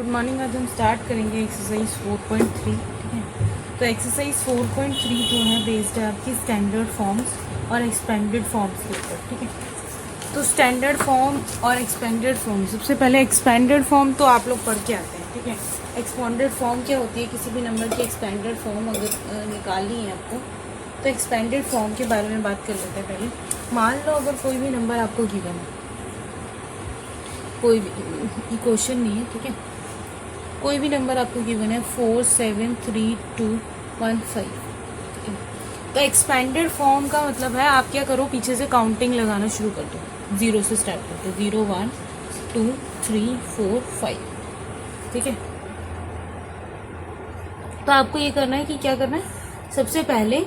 Good morning. आज हम start करेंगे एक्सरसाइज 4.3। ठीक है, तो एक्सरसाइज 4.3 जो है बेस्ड है आपकी स्टैंडर्ड फॉर्म्स और एक्सपेंडेड फॉर्म्स के ऊपर। ठीक है, तो स्टैंडर्ड फॉर्म और एक्सपेंडेड फॉर्म, सबसे पहले एक्सपेंडेड फॉर्म तो आप लोग पढ़ के आते हैं। ठीक है, एक्सपेंडेड फॉर्म क्या होती है, किसी भी नंबर की एक्सपेंडेड फॉर्म अगर निकालनी है आपको, तो एक्सपेंडेड फॉर्म के बारे में बात कर लेते हैं। पहले मान लो अगर कोई भी नंबर आपको गिवन है, कोई भी क्वेश्चन नहीं है, ठीक है, कोई भी नंबर आपको गिवन है 4 7 3 2 1 5। तो एक्सपेंडेड फॉर्म का मतलब है आप क्या करो, पीछे से काउंटिंग लगाना शुरू कर दो, जीरो से स्टार्ट करते, 0 1 2 3 4 5। ठीक है, तो आपको ये करना है कि क्या करना है, सबसे पहले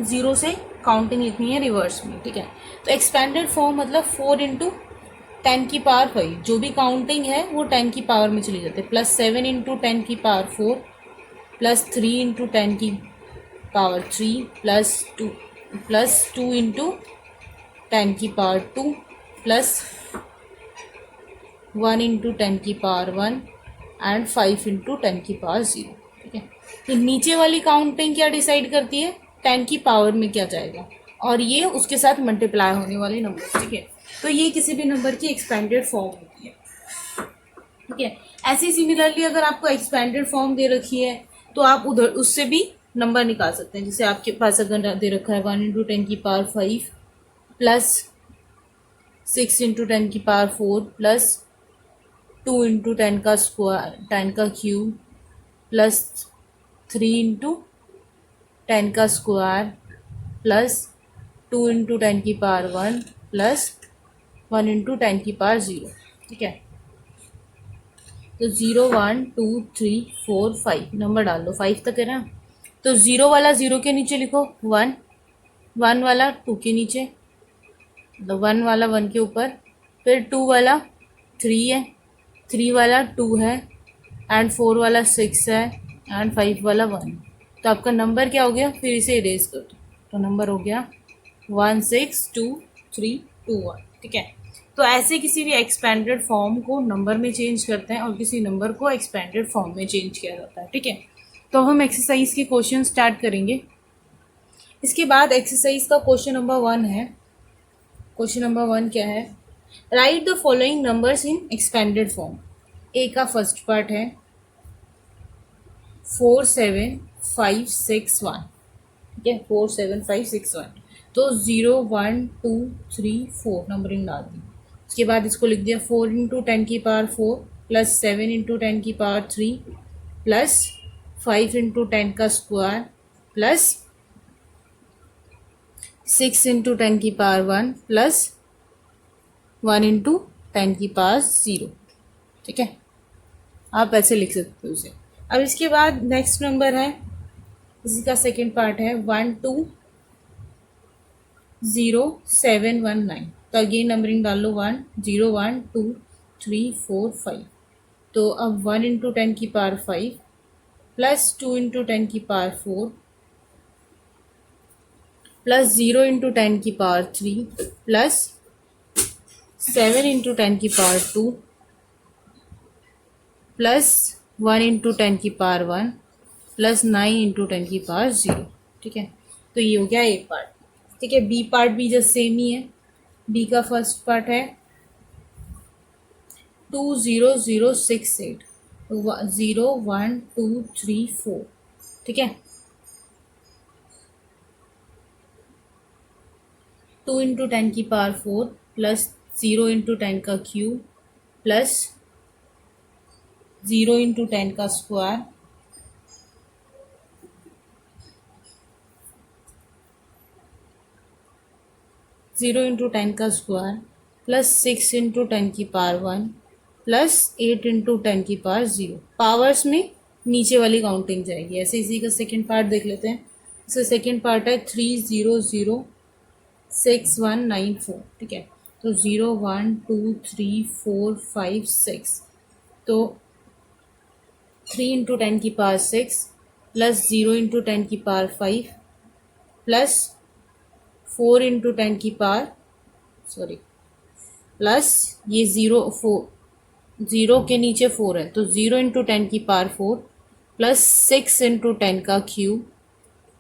जीरो से काउंटिंग लिखनी है रिवर्स में। ठीक है, तो एक्सपेंडेड फॉर्म मतलब 4 इंटू 10 की पावर 5, जो भी काउंटिंग है वो 10 की पावर में चली जाती है, प्लस 7 इंटू 10 की पावर 4, प्लस 3 इंटू 10 की पावर 3, प्लस टू इंटू 10 की पावर 2, प्लस 1 इंटू 10 की पावर 1 एंड 5 इंटू 10 की पावर 0। ठीक है, तो नीचे वाली काउंटिंग क्या डिसाइड करती है, 10 की पावर में क्या जाएगा, और ये उसके साथ मल्टीप्लाई होने वाले नंबर। ठीक है, तो ये किसी भी नंबर की एक्सपेंडेड फॉर्म होती है। ठीक है, ऐसे सिमिलरली अगर आपको एक्सपेंडेड फॉर्म दे रखी है तो आप उधर उससे भी नंबर निकाल सकते हैं। जैसे आपके पास अगर दे रखा है 1 इंटू 10 की पावर 5, प्लस 6 इंटू 10 की पावर 4, प्लस 2 इंटू 10 का स्क्वायर 10 का क्यूब, प्लस 3 इंटू 10 का स्क्वायर, प्लस 2 इंटू 10 की पावर 1, प्लस 1 इंटू 10 की पावर 0। ठीक है, तो 0 1 2 3 4 5 नंबर डाल दो, 5 तक है ना। तो 0 वाला 0 के नीचे लिखो 1, 1 वाला 2 के नीचे, मतलब 1 वाला 1 के ऊपर, फिर 2 वाला 3 है, 3 वाला 2 है, एंड 4 वाला 6 है, एंड 5 वाला 1। तो आपका नंबर क्या हो गया, फिर इसे इरेज कर दो, तो नंबर हो गया 1 6 2 3 2 1। ठीक है, तो ऐसे किसी भी एक्सपेंडेड फॉर्म को नंबर में चेंज करते हैं और किसी नंबर को एक्सपेंडेड फॉर्म में चेंज किया जाता है। ठीक है, तो हम एक्सरसाइज के क्वेश्चन स्टार्ट करेंगे। इसके बाद एक्सरसाइज का क्वेश्चन नंबर 1 है। क्वेश्चन नंबर 1 क्या है, write the following numbers in expanded form. A का फर्स्ट पार्ट है 4 7 5 6 1। ठीक है, 4 7 5 6 1, तो 0 1 2 3 4 नंबरिंग डाल दी। उसके बाद इसको लिख दिया 4 इंटू 10 की पावर 4, प्लस 7 इंटू 10 की पावर 3, प्लस 5 इंटू 10 का स्क्वायर, प्लस 6 इंटू 10 की पावर 1, प्लस 1 इंटू 10 की पावर 0। ठीक है, आप ऐसे लिख सकते हो उसे। अब इसके बाद नेक्स्ट नंबर है, इसी का सेकेंड पार्ट है 1 2 0 7 1 9। तो अगेन नंबरिंग डाल लो 1 0 1 2 3 4 5। तो अब 1 इंटू 10 की पावर 5, प्लस 2 इंटू 10 की पावर 4, प्लस 0 इंटू 10 की पावर 3, प्लस 7 इंटू 10 की पावर 2, प्लस 1 इंटू 10 की पावर 1, प्लस 9 इंटू 10 की पावर 0। ठीक है, तो ये हो गया ए पार्ट। ठीक है, बी पार्ट भी जस्ट सेम ही है। बी का फर्स्ट पार्ट है 2 0 0 6 8, 0 1 2 3 4। ठीक है, 2 इंटू 10 की पावर 4, प्लस 0 इंटू 10 का क्यूब, प्लस 0 इंटू 10 का स्क्वायर, जीरो इंटू 10 का स्क्वायर, प्लस 6 इंटू 10 की पावर 1, प्लस 8 इंटू 10 की पावर 0। पावर्स में नीचे वाली काउंटिंग जाएगी। ऐसे इसी का सेकेंड पार्ट देख लेते हैं। इसका सेकेंड पार्ट है 3 0 0 6 1 9 4। ठीक है, तो 0 1 2 3 4 5 6, तो 3 इंटू 10 की पावर 6, प्लस 0 इंटू 10 की पावर 5, प्लस 4 इंटू 10 की पावर, सॉरी, प्लस ये 0 4 ज़ीरो के नीचे 4 है तो 0 into 10⁴ plus 6 into 10³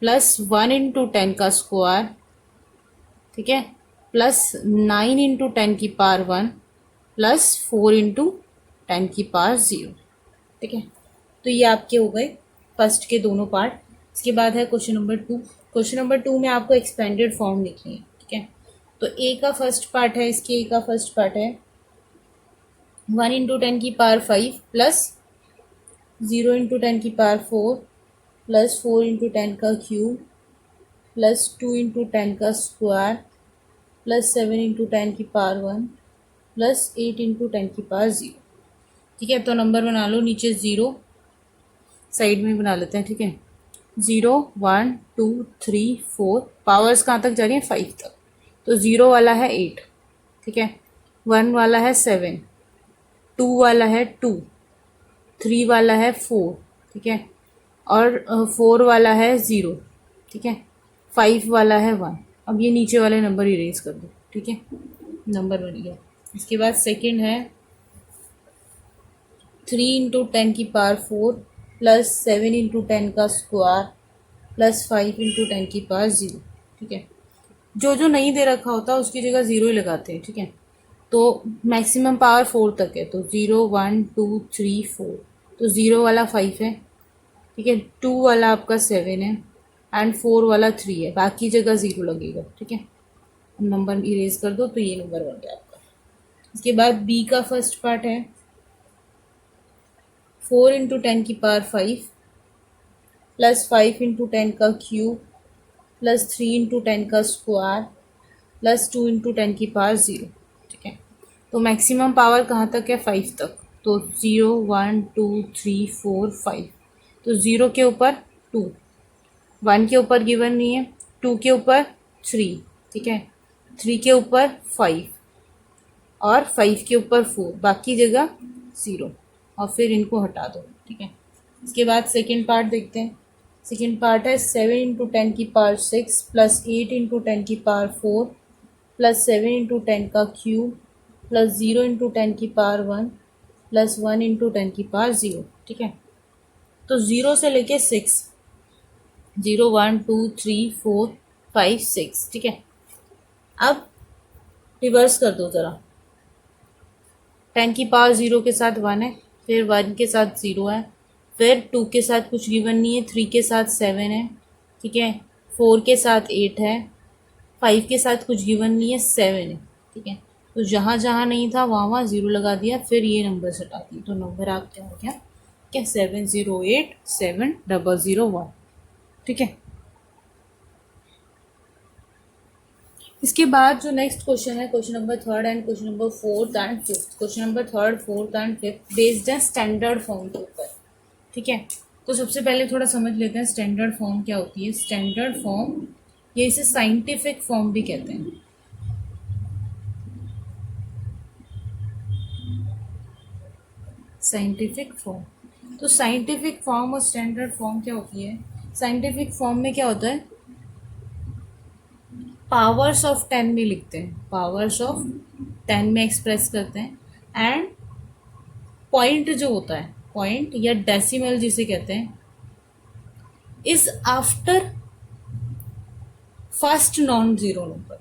plus 1 into 10² ठीक है, प्लस 9 इंटू 10⁻1 प्लस 4 इंटू 10⁻0। ठीक है, तो ये आपके हो गए फर्स्ट के दोनों पार्ट। इसके बाद है क्वेश्चन नंबर 2। क्वेश्चन नंबर 2 में आपको एक्सपेंडेड फॉर्म लिखनी है। ठीक है, तो ए का फर्स्ट पार्ट है, इसके ए का फर्स्ट पार्ट है 1 into 10⁵ plus 0 into 10⁴ plus 4 into 10³ plus 2 into 10² plus 7 into 10⁻1 plus 8 into 10⁻0। ठीक है, तो नंबर बना लो, नीचे 0 साइड में बना लेते हैं। ठीक है, 0 1 2 3 4, पावर्स कहाँ तक जा रही है 5 तक, तो 0 वाला है 8। ठीक है, 1 वाला है 7, 2 वाला है 2, 3 वाला है 4। ठीक है, और 4 वाला है 0। ठीक है, 5 वाला है 1। अब ये नीचे वाले नंबर इरेज कर दो। ठीक है, नंबर बन गया। इसके बाद सेकंड है 3 into 10⁴ plus 7 into 10² plus 5 into 10⁻0। ठीक है, जो जो नहीं दे रखा होता उसकी जगह 0 ही लगाते हैं। ठीक है, तो मैक्सिमम पावर 4 तक है, तो 0 1 2 3 4, तो 0 वाला 5 है। ठीक है, 2 वाला आपका 7 है एंड 4 वाला 3 है, बाकी जगह 0 लगेगा। ठीक है, नंबर इरेज कर दो, तो ये नंबर बन गया आपका। इसके बाद बी का फर्स्ट पार्ट है 4 into 10⁵ plus 5 into 10³ plus 3 into 10² plus 2 into 10⁻0। ठीक है, तो मैक्सिमम पावर कहाँ तक है 5 तक, तो 0 1 2 3 4 5, तो 0 के ऊपर 2, 1 के ऊपर गिवन नहीं है, 2 के ऊपर 3। ठीक है, 3 के ऊपर 5 और 5 के ऊपर 4, बाकी जगह 0, और फिर इनको हटा दो। ठीक है, इसके बाद सेकेंड पार्ट देखते हैं। सेकेंड पार्ट है 7 into 10⁶ plus 8 into 10⁻4 plus 7 into 10³ plus 0 into 10⁻1 plus 1 into 10⁻0। ठीक है, तो 0 से लेके 6, 0 1 2 3 4 5 6। ठीक है, अब रिवर्स कर दो ज़रा। 10⁻0 के साथ 1 है, फिर 1 के साथ 0 है, फिर 2 के साथ कुछ गिवन नहीं है, 3 के साथ 7 है। ठीक है, 4 के साथ 8 है, 5 के साथ कुछ गिवन नहीं है, 7 है। ठीक है, तो जहाँ जहाँ नहीं था वहाँ वहाँ 0 लगा दिया, फिर ये नंबर से हटा दिया, तो नंबर आप क्या हो गया, क्या 708 7001। ठीक है, इसके बाद जो नेक्स्ट क्वेश्चन है, question number 3 and question number 4 and 5। Question number 3 4 and 5 based है स्टैंडर्ड फॉर्म के ऊपर। ठीक है, तो सबसे पहले थोड़ा समझ लेते हैं स्टैंडर्ड फॉर्म क्या होती है। स्टैंडर्ड फॉर्म, ये इसे साइंटिफिक फॉर्म भी कहते हैं। साइंटिफिक फॉर्म, तो साइंटिफिक फॉर्म और स्टैंडर्ड फॉर्म क्या होती है। साइंटिफिक फॉर्म में क्या होता है, पावर्स ऑफ 10 में लिखते हैं, पावर्स ऑफ 10 में एक्सप्रेस करते हैं, एंड पॉइंट जो होता है, पॉइंट या डेसिमल जिसे कहते हैं, is after first non zero number.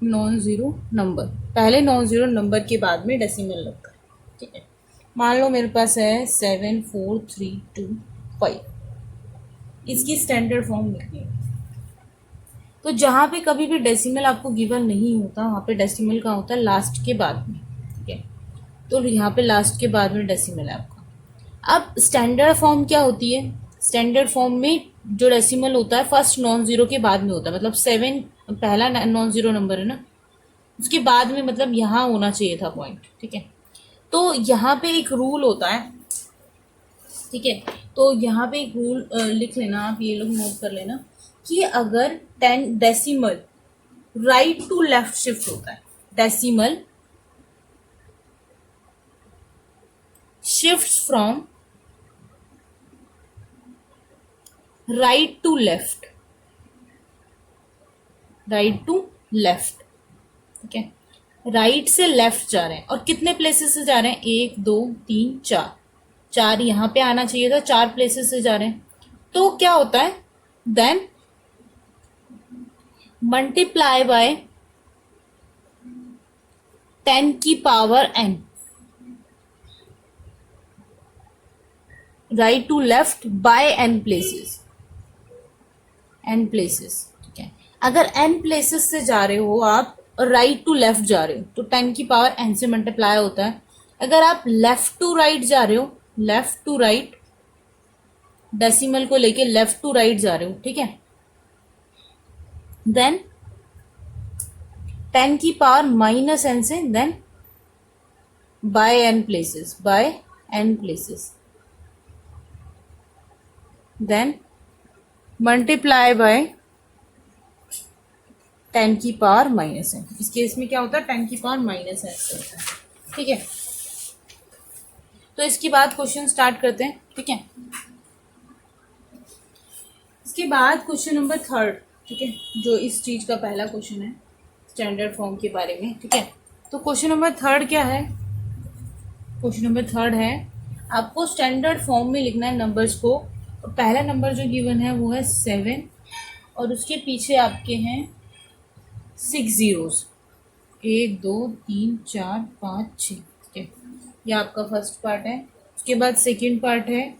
Non zero number पहले, नॉन जीरो नंबर के बाद में डेसिमल लगता है। ठीक है, मान लो मेरे पास है 7 4 3 2 5, इसकी स्टैंडर्ड फॉर्म लिखनी है। तो जहाँ पे कभी भी डेसिमल आपको गिवन नहीं होता, वहाँ पे डेसिमल का होता है लास्ट के बाद में। ठीक है, तो यहाँ पे लास्ट के बाद में डेसिमल है आपका। अब स्टैंडर्ड फॉर्म क्या होती है, स्टैंडर्ड फॉर्म में जो डेसिमल होता है फर्स्ट नॉन जीरो के बाद में होता है, मतलब 7 पहला नॉन जीरो नंबर है ना, उसके बाद में मतलब यहाँ होना चाहिए था पॉइंट। ठीक है, तो यहाँ पे एक रूल होता है। ठीक है, तो यहाँ पे एक रूल लिख लेना आप, ये लोग नोट कर लेना कि अगर 10 decimal right to left shift होता है, decimal shifts from right to left, right to left. ठीक है, राइट से लेफ्ट जा रहे हैं और कितने प्लेसेस से जा रहे हैं, 1 2 3 4, 4 यहाँ पे आना चाहिए था, 4 प्लेसेस से जा रहे हैं। तो क्या होता है, देन मल्टीप्लाई बाय 10 की power n, right to left by n places, n places, ठीक है। अगर n प्लेसेस से जा रहे हो आप और राइट टू लेफ्ट जा रहे हो तो 10 की पावर n से मल्टीप्लाई होता है। अगर आप लेफ्ट टू राइट जा रहे हो, लेफ्ट टू राइट, डेसिमल को लेके लेफ्ट टू राइट जा रहे हो, ठीक है, देन 10 की पावर माइनस n से, then by n places, by n places, then multiply by 10 की पावर माइनस n। इस केस में क्या होता है, 10 की पावर माइनस n से होता है, ठीक है। तो इसके बाद क्वेश्चन स्टार्ट करते हैं, ठीक है। इसके बाद क्वेश्चन नंबर 3, ठीक है, जो इस चीज का पहला क्वेश्चन है स्टैंडर्ड फॉर्म के बारे में, ठीक है। तो क्वेश्चन नंबर 3 क्या है, क्वेश्चन नंबर 3 है आपको स्टैंडर्ड फॉर्म में लिखना है नंबर्स को। पहला नंबर जो गिवन है वो है 7 और उसके पीछे आपके हैं 6 जीरोस, 1 2 3 4 5 6, ठीक है। यह आपका फर्स्ट पार्ट है। उसके बाद सेकंड पार्ट है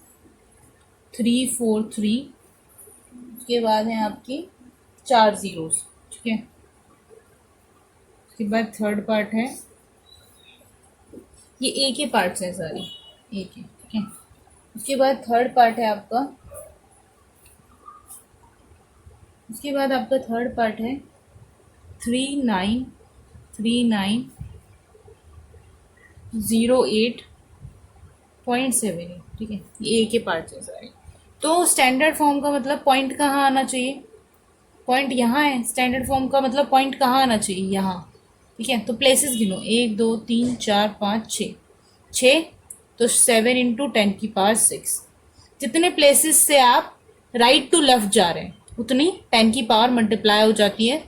3 4 3, उसके बाद है आपकी 4 जीरोस, ठीक है। उसके बाद थर्ड पार्ट है, ये एक ही पार्ट्स हैं सारी, एक ही, ठीक है। उसके बाद थर्ड पार्ट है आपका, उसके बाद आपका थर्ड पार्ट है 3 9 3 9 0 8.78, ठीक है। ये एक ही पार्ट है सारे। तो स्टैंडर्ड फॉर्म का मतलब पॉइंट कहाँ आना चाहिए, पॉइंट यहाँ है। स्टैंडर्ड फॉर्म का मतलब पॉइंट कहाँ आना चाहिए, यहाँ, ठीक है। तो प्लेसेस गिनो, 1 2 3 4 5 6, 6 तो 7 इंटू 10 की पावर 6। जितने प्लेसेस से आप राइट टू लेफ्ट जा रहे हैं उतनी 10 की पावर मल्टीप्लाई हो जाती है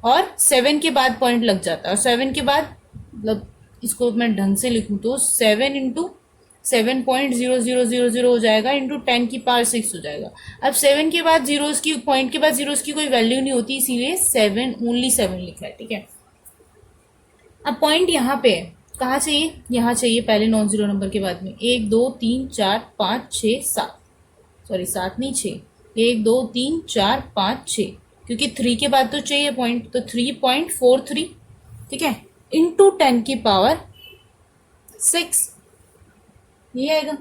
और 7 के बाद पॉइंट लग जाता है। और 7 के बाद मतलब इसको मैं ढंग से लिखूं तो 7 इंटू 7.0000 हो जाएगा इंटू 10 की पावर 6 हो जाएगा। अब 7 के बाद जीरोस की, पॉइंट के बाद जीरोस की कोई वैल्यू नहीं होती, इसीलिए 7 ओनली 7 लिखा है, ठीक है। अब पॉइंट यहाँ पे है, कहाँ चाहिए, यहाँ चाहिए पहले नॉन जीरो नंबर के बाद में। 1 2 3 4 5 6 7, सॉरी 7 नहीं 6, 1 2 3 4 5 6, क्योंकि 3 के बाद तो चाहिए पॉइंट, तो 3.43, ठीक है, इंटू 10 की पावर 6, ये आएगा।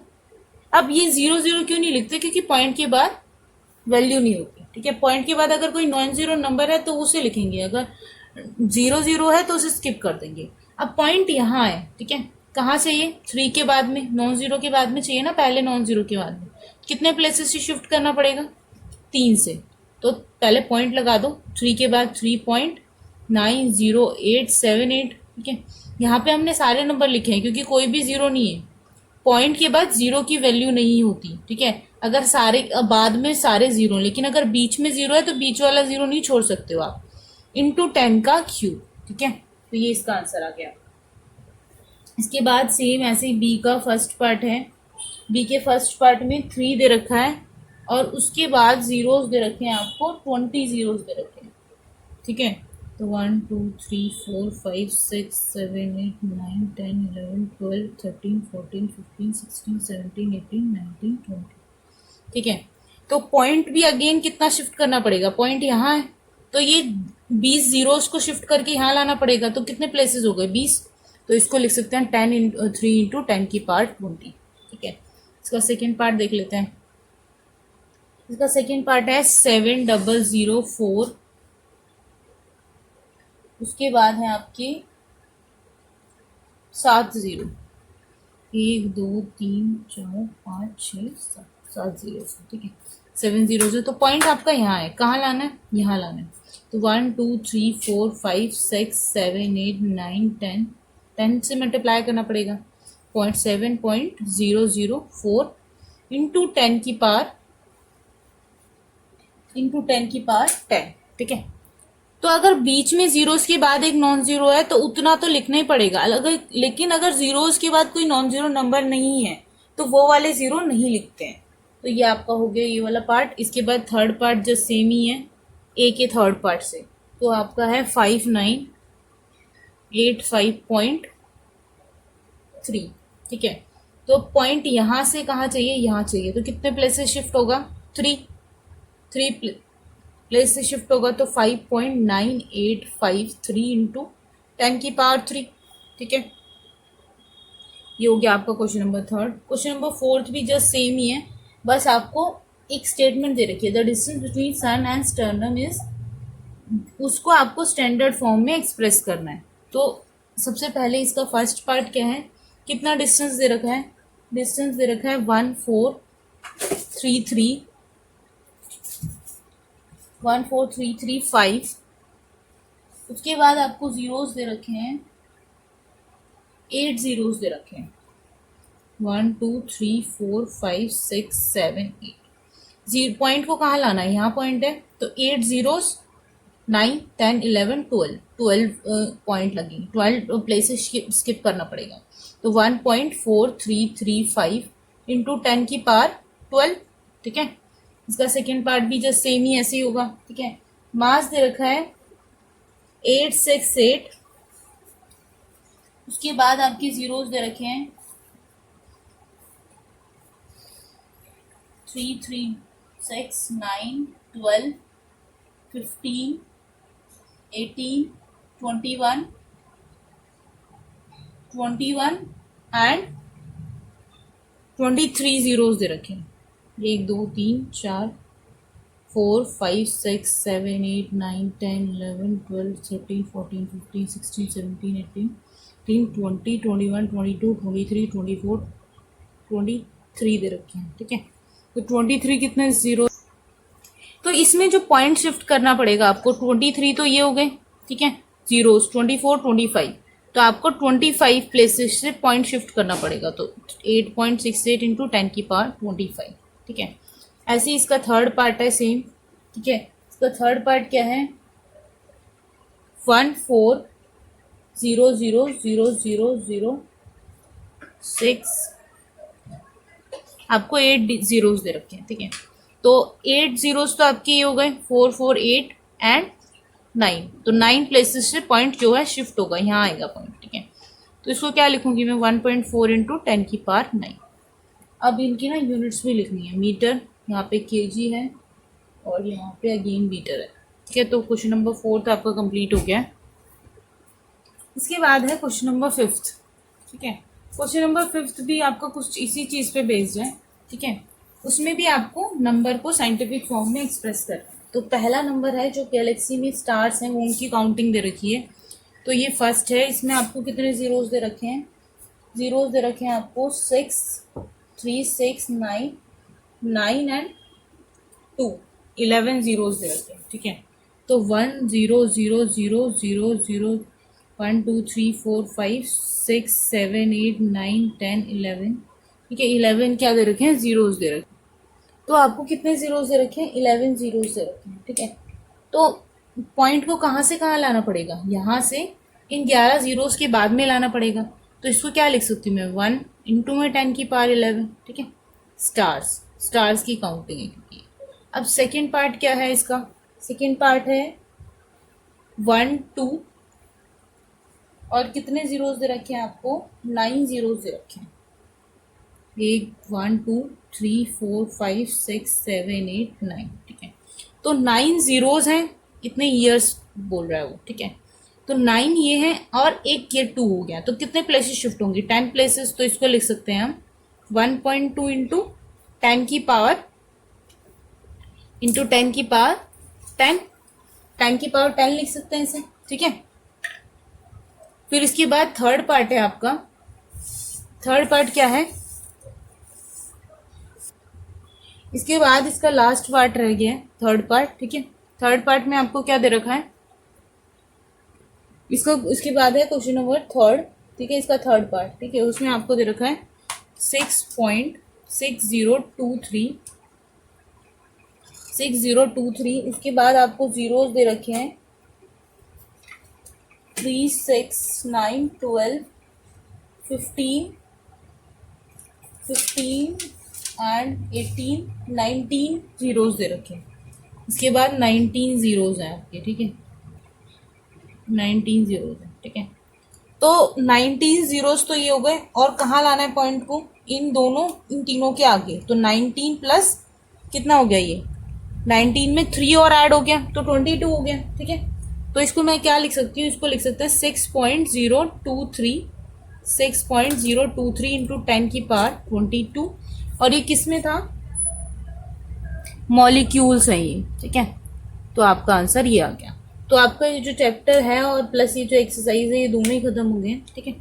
अब ये 0 0 क्यों नहीं लिखते, क्योंकि पॉइंट के बाद वैल्यू नहीं होती, ठीक है। पॉइंट के बाद अगर कोई नॉन जीरो नंबर है तो उसे लिखेंगे, अगर 0 0 है तो उसे स्किप कर देंगे। अब पॉइंट यहाँ है, ठीक है, कहाँ चाहिए, 3 के बाद में, नॉन जीरो के बाद में चाहिए ना, पहले नॉन जीरो के बाद में। कितने प्लेसेस से शिफ्ट करना पड़ेगा, 3 से, तो पहले पॉइंट लगा दो, 3 के बाद 3.9078, ठीक है। यहाँ पे हमने सारे नंबर लिखे हैं क्योंकि कोई भी जीरो नहीं है, पॉइंट के बाद जीरो की वैल्यू नहीं होती, ठीक है। अगर सारे बाद में सारे जीरो, लेकिन अगर बीच में जीरो है तो बीच वाला जीरो नहीं छोड़ सकते हो आप, इंटू 10 का क्यूब, ठीक है। तो ये इसका आंसर आ गया। इसके बाद सेम ऐसे ही बी का फर्स्ट पार्ट है। बी के फर्स्ट पार्ट में 3 दे रखा है और उसके बाद जीरोस दे रखे हैं आपको, 20 जीरोस दे रखे हैं, ठीक है। तो 1 2 3 4 5 6 7 8 9 10 11 12 13 14 15 16 17 18 19 20, ठीक है। तो पॉइंट भी अगेन कितना शिफ्ट करना पड़ेगा, पॉइंट यहाँ है तो ये 20 जीरोस को शिफ्ट करके यहाँ लाना पड़ेगा, तो कितने प्लेसेस हो गए, 20। तो इसको लिख सकते हैं 3 इंटू 10 की पावर 20, ठीक है। इसका सेकेंड पार्ट देख लेते हैं। इसका सेकेंड पार्ट है 7004, उसके बाद है आपके 7 जीरो, 1 2 3 4 5 6 7 जीरो, ठीक है, 7 जीरो जो। तो पॉइंट आपका यहाँ है, कहाँ लाना है, यहाँ लाना है। तो 1 2 3 4 5 6 7 8 9 10, 10 से मल्टीप्लाई करना पड़ेगा, 7.004 इंटू 10 की पावर 10, ठीक है। तो अगर बीच में जीरोस के बाद एक नॉन जीरो है तो उतना तो लिखना ही पड़ेगा। अगर लेकिन अगर जीरोस के बाद कोई नॉन जीरो नंबर नहीं है तो वो वाले जीरो नहीं लिखते हैं। तो ये आपका हो गया ये वाला पार्ट। इसके बाद थर्ड पार्ट जो सेम ही है ए के थर्ड पार्ट से, तो आपका है 5985.3। ठीक है, तो पॉइंट यहाँ से कहाँ चाहिए, यहाँ चाहिए, तो कितने प्लेसेस शिफ्ट होगा, थ्री थ्री प्लेस से शिफ्ट होगा, तो 5.9853 इंटू 10⁻3। ठीक है, ये हो गया आपका question number third. Question number fourth भी जस्ट सेम ही है, बस आपको एक स्टेटमेंट दे रखी है, the distance between sun and sternum is, उसको आपको स्टैंडर्ड फॉर्म में एक्सप्रेस करना है। तो सबसे पहले इसका फर्स्ट पार्ट क्या है, कितना डिस्टेंस दे रखा है, डिस्टेंस दे रखा है 14335। उसके बाद आपको जीरोस दे रखे हैं, 8 जीरोस दे रखे हैं, 1 2 3 4 5 6 7 8। जीरो पॉइंट को कहाँ लाना है, यहाँ पॉइंट है, तो 8 जीरोस 9 10 11 12 पॉइंट लगेंगे, 12 प्लेसेस स्किप करना पड़ेगा। तो 1.4335 इंटू 10⁻12। ठीक है, इसका सेकेंड पार्ट भी जस्ट सेम ही ऐसे ही होगा। ठीक है, मास दे रखा है 868। उसके बाद आपकी जीरोस दे रखे हैं 3 3 6 9 12 15 18 21 एंड 23 जीरोस दे रखे हैं। 1 2 3 4 4 5 6 7 8 9 10 11 12 13 14 15 16 17 18 20 21 22 23 24 23 दे रखे हैं। ठीक है, तो 23 कितने जीरो, तो इसमें जो पॉइंट शिफ्ट करना पड़ेगा आपको, 23 तो ये हो गए। ठीक है, जीरोस 24 25, तो आपको 25 प्लेसेस से पॉइंट शिफ्ट करना पड़ेगा, तो 8.68 इंटू 10⁻25। ठीक है, ऐसे ही इसका थर्ड पार्ट है सेम। ठीक है, इसका थर्ड पार्ट क्या है, 14000006, आपको 8 जीरोस दे रखे हैं। ठीक है, तो 8 जीरोस तो आपके ये हो गए 4 4 8 एंड 9, तो 9 प्लेसेस से पॉइंट जो है शिफ्ट होगा, यहाँ आएगा पॉइंट। ठीक है, तो इसको क्या लिखूंगी मैं, 1.4 इंटू 10⁻9। अब इनकी ना यूनिट्स भी लिखनी है, मीटर, यहाँ पे केजी है और यहाँ पे अगेन मीटर है। ठीक है, तो क्वेश्चन नंबर 4 तो आपका कंप्लीट हो गया है। इसके बाद है क्वेश्चन नंबर 5। ठीक है, क्वेश्चन नंबर 5 भी आपका कुछ इसी चीज़ पे बेस्ड है। ठीक है, उसमें भी आपको नंबर को साइंटिफिक फॉर्म में एक्सप्रेस करना है। तो पहला नंबर है जो गैलेक्सी में स्टार्स हैं वो उनकी काउंटिंग दे रखी है, तो ये फर्स्ट है। इसमें आपको कितने जीरोस दे रखे हैं, जीरोस दे रखे हैं आपको 6 3 6 9 9 एंड 2, 11 जीरोस दे रखे हैं। ठीक है, तो 1 0 0 0 0 0 1 2 3 4 5 6 7 8 9 10 11। ठीक है, 11 क्या दे रखे हैं, जीरोस दे रखे हैं। तो आपको कितने जीरोस दे रखे हैं, 11 जीरोस दे रखे हैं। ठीक है, तो पॉइंट को कहाँ से कहाँ लाना पड़ेगा, यहाँ से इन 11 जीरोस के बाद में लाना पड़ेगा। तो इसको क्या लिख सकती हूँ मैं, 1 इंटू में 10⁻11। ठीक है, स्टार्स की काउंटिंग है क्योंकि। अब सेकेंड पार्ट क्या है इसका, सेकेंड पार्ट है 1 2 और कितने जीरोस दे रखे हैं आपको, 9 जीरोस दे रखे हैं। 1 2 3 4 5 6 7 8 9। ठीक है, तो 9 जीरोस हैं, कितने ईयर्स बोल रहा है वो। ठीक है, तो 9 ये है और एक ये 2 हो गया, तो कितने प्लेसेस शिफ्ट होंगे, 10 प्लेसेस। तो इसको लिख सकते हैं हम 1.2 इंटू 10⁻10 10 लिख सकते हैं इसे। ठीक है, फिर इसके बाद थर्ड पार्ट है आपका, थर्ड पार्ट क्या है, इसके बाद इसका लास्ट पार्ट रह गया है थर्ड पार्ट। ठीक है, थर्ड पार्ट में आपको क्या दे रखा है, इसको इसके बाद है क्वेश्चन नंबर थर्ड। ठीक है, इसका थर्ड पार्ट। ठीक है, उसमें आपको दे रखा है 6.6023। उसके बाद आपको जीरोस दे रखे हैं 3, 6, 9, 12, 15, 15 एंड 18, 19 जीरोज दे रखे हैं। इसके बाद 19 जीरोज हैं आपके, ठीक है, 19 जीरोज हैं, ठीक है। तो 19 जीरोज तो ये हो गए, और कहाँ लाना है पॉइंट को, इन दोनों, इन तीनों के आगे। तो 19 प्लस कितना हो गया ये, 19 में 3 और ऐड हो गया तो 22 हो गया, ठीक है। तो इसको मैं क्या लिख सकती हूँ, इसको लिख सकते हैं 6.023, 6.023 इंटू 10 की पावर 22। और ये किस में था, मॉलिक्यूल्स है ये, ठीक है। तो आपका आंसर ये आ गया। तो आपका ये जो चैप्टर है और प्लस ये जो एक्सरसाइज है, ये दोनों ही खत्म हो गए, ठीक है।